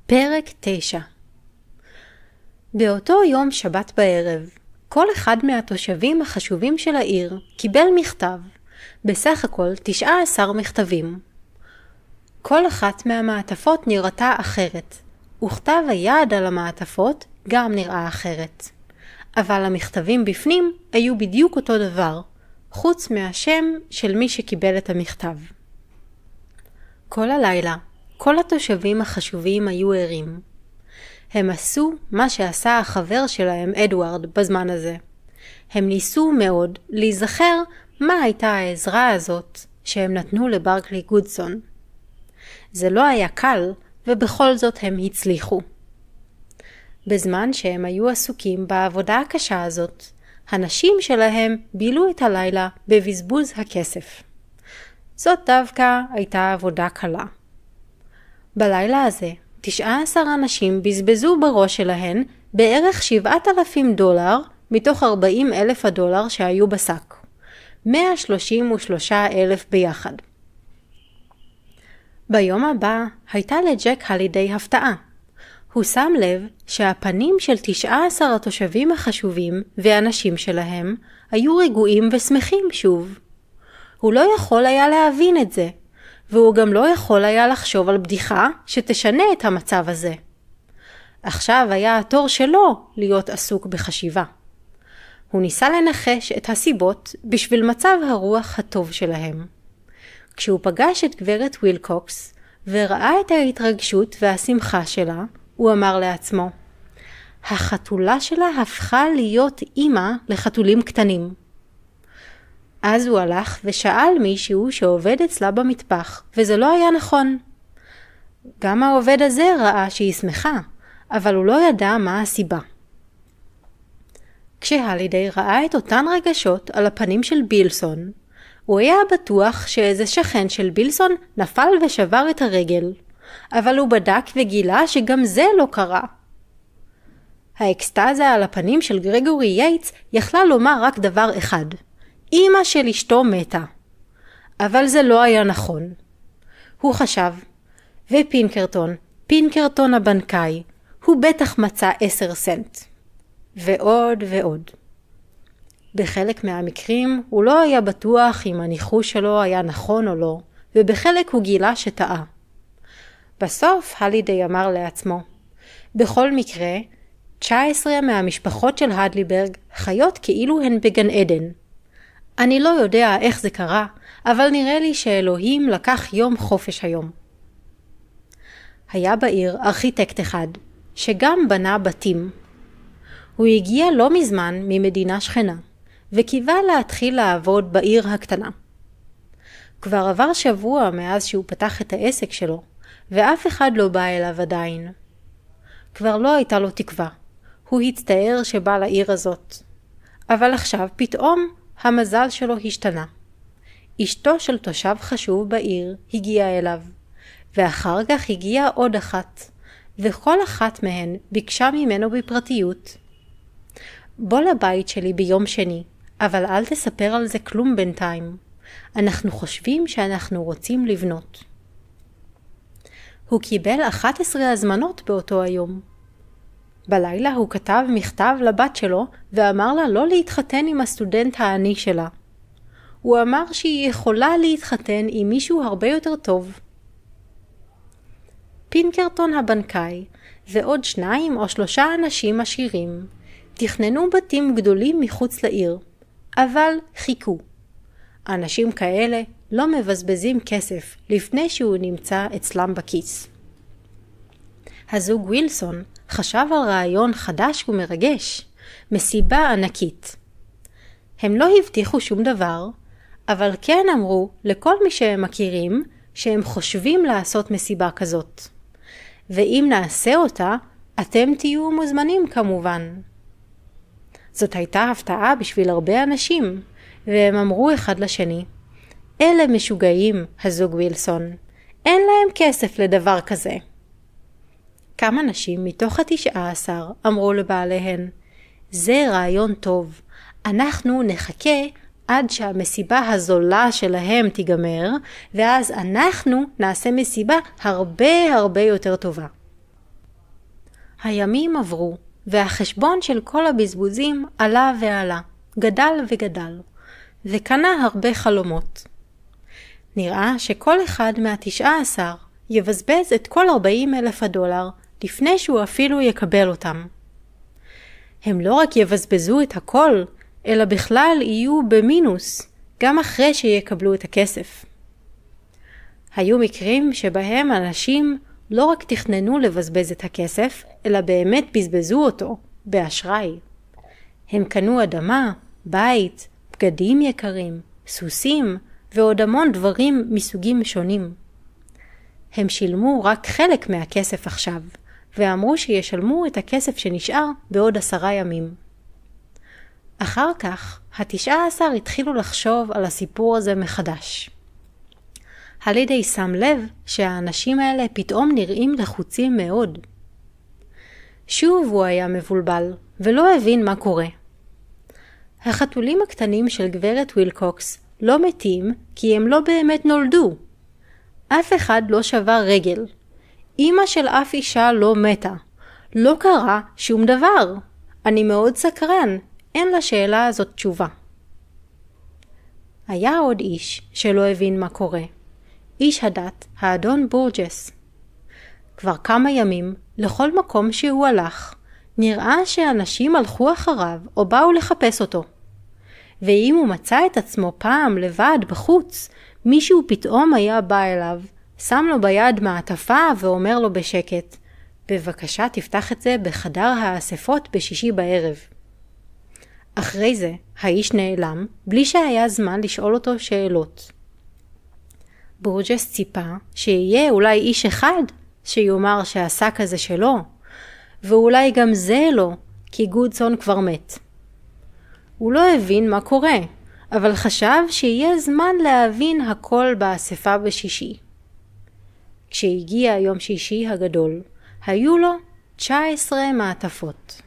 פרק 9. באותו יום שבת בערב, כל אחד מהתושבים החשובים של העיר קיבל מכתב, בסך הכל 19 מכתבים. כל אחת מהמעטפות נראתה אחרת, וכתב היד על המעטפות גם נראה אחרת. אבל המכתבים בפנים היו בדיוק אותו דבר, חוץ מהשם של מי שקיבל את המכתב. כל הלילה, כל התושבים החשובים היו ערים. הם עשו מה שעשה החבר שלהם אדוארד בזמן הזה. הם ניסו מאוד להיזכר מה הייתה העזרה הזאת שהם נתנו לברקלי גודסון. זה לא היה קל, ובכל זאת הם הצליחו. בזמן שהם היו עסוקים בעבודה הקשה הזאת, הנשים שלהם בילו את הלילה בבזבוז הכסף. זאת דווקא הייתה עבודה קלה. בלילה הזה, 19 אנשים בזבזו בראש שלהן בערך $7,000 מתוך $40,000 שהיו בשק. 133,000 ביחד. ביום הבא הייתה לג'ק הלידי הפתעה. הוא שם לב שהפנים של 19 התושבים החשובים והאנשים שלהם היו רגועים ושמחים שוב. הוא לא יכול היה להבין את זה, והוא גם לא יכול היה לחשוב על בדיחה שתשנה את המצב הזה. עכשיו היה התור שלו להיות עסוק בחשיבה. הוא ניסה לנחש את הסיבות בשביל מצב הרוח הטוב שלהם. כשהוא פגש את גברת וילקוקס וראה את ההתרגשות והשמחה שלה, הוא אמר לעצמו, החתולה שלה הפכה להיות אימא לחתולים קטנים. אז הוא הלך ושאל מישהו שעובד אצלה במטבח, וזה לא היה נכון. גם העובד הזה ראה שהיא שמחה, אבל הוא לא ידע מה הסיבה. כשהלידי ראה את אותן רגשות על הפנים של בילסון, הוא היה בטוח שאיזה שכן של בילסון נפל ושבר את הרגל, אבל הוא בדק וגילה שגם זה לא קרה. האקסטזה על הפנים של גרגורי יייטס יכלה לומר רק דבר אחד, אמא של אשתו מתה. אבל זה לא היה נכון. הוא חשב, פינקרטון הבנקאי, הוא בטח מצא 10 סנט. ועוד ועוד. בחלק מהמקרים הוא לא היה בטוח אם הניחוש שלו היה נכון או לא, ובחלק הוא גילה שטעה. בסוף הלידי אמר לעצמו, בכל מקרה, 19 מהמשפחות של הדליברג חיות כאילו הן בגן עדן. אני לא יודע איך זה קרה, אבל נראה לי שאלוהים לקח יום חופש היום. היה בעיר ארכיטקט אחד, שגם בנה בתים. הוא הגיע לא מזמן ממדינה שכנה, וקיווה להתחיל לעבוד בעיר הקטנה. כבר עבר שבוע מאז שהוא פתח את העסק שלו, ואף אחד לא בא אליו עדיין. כבר לא הייתה לו תקווה. הוא הצטער שבא לעיר הזאת. אבל עכשיו פתאום המזל שלו השתנה. אשתו של תושב חשוב בעיר הגיעה אליו, ואחר כך הגיעה עוד אחת, וכל אחת מהן ביקשה ממנו בפרטיות. בוא לבית שלי ביום שני, אבל אל תספר על זה כלום בינתיים. אנחנו חושבים שאנחנו רוצים לבנות. הוא קיבל 11 הזמנות באותו היום. בלילה הוא כתב מכתב לבת שלו ואמר לה לא להתחתן עם הסטודנט העני שלה. הוא אמר שהיא יכולה להתחתן עם מישהו הרבה יותר טוב. פינקרטון הבנקאי ועוד 2 או 3 אנשים עשירים תכננו בתים גדולים מחוץ לעיר, אבל חיכו. אנשים כאלה לא מבזבזים כסף לפני שהוא נמצא אצלם בכיס. הזוג ווילסון חשב על רעיון חדש ומרגש, מסיבה ענקית. הם לא הבטיחו שום דבר, אבל כן אמרו לכל מי שהם מכירים שהם חושבים לעשות מסיבה כזאת. ואם נעשה אותה, אתם תהיו מוזמנים כמובן. זאת הייתה הפתעה בשביל הרבה אנשים, והם אמרו אחד לשני, אלה משוגעים, הזוג ווילסון, אין להם כסף לדבר כזה. כמה נשים מתוך 19 אמרו לבעליהן, זה רעיון טוב, אנחנו נחכה עד שהמסיבה הזולה שלהם תיגמר, ואז אנחנו נעשה מסיבה הרבה יותר טובה. הימים עברו, והחשבון של כל הבזבוזים עלה ועלה, גדל וגדל, וקנה הרבה חלומות. נראה שכל אחד מה-19 יבזבז את כל $40,000 לפני שהוא אפילו יקבל אותם. הם לא רק יבזבזו את הכל, אלא בכלל יהיו במינוס, גם אחרי שיקבלו את הכסף. היו מקרים שבהם אנשים לא רק תכננו לבזבז את הכסף, אלא באמת בזבזו אותו באשראי. הם קנו אדמה, בית, בגדים יקרים, סוסים ועוד המון דברים מסוגים שונים. הם שילמו רק חלק מהכסף עכשיו, ואמרו שישלמו את הכסף שנשאר בעוד 10 ימים. אחר כך, ה-19 התחילו לחשוב על הסיפור הזה מחדש. הלידי שם לב שהאנשים האלה פתאום נראים לחוצים מאוד. שוב הוא היה מבולבל, ולא הבין מה קורה. החתולים הקטנים של גברת ווילקוקס לא מתים כי הם לא באמת נולדו. אף אחד לא שבר רגל. אמא של אף אישה לא מתה. לא קרה שום דבר. אני מאוד סקרן. אין לשאלה הזאת תשובה. היה עוד איש שלא הבין מה קורה. איש הדת, האדון בורג'ס. כבר כמה ימים, לכל מקום שהוא הלך, נראה שאנשים הלכו אחריו או באו לחפש אותו. ואם הוא מצא את עצמו פעם לבד בחוץ, מישהו פתאום היה בא אליו, שם לו ביד מעטפה ואומר לו בשקט, בבקשה תפתח את זה בחדר האספות בשישי בערב. אחרי זה, האיש נעלם, בלי שהיה זמן לשאול אותו שאלות. בורג'ס ציפה שיהיה אולי איש אחד שיאמר שהשק הזה שלו, ואולי גם זה לא, כי גודסון כבר מת. הוא לא הבין מה קורה, אבל חשב שיהיה זמן להבין הכל באספה בשישי. כשהגיע יום שישי הגדול, היו לו 19 מעטפות.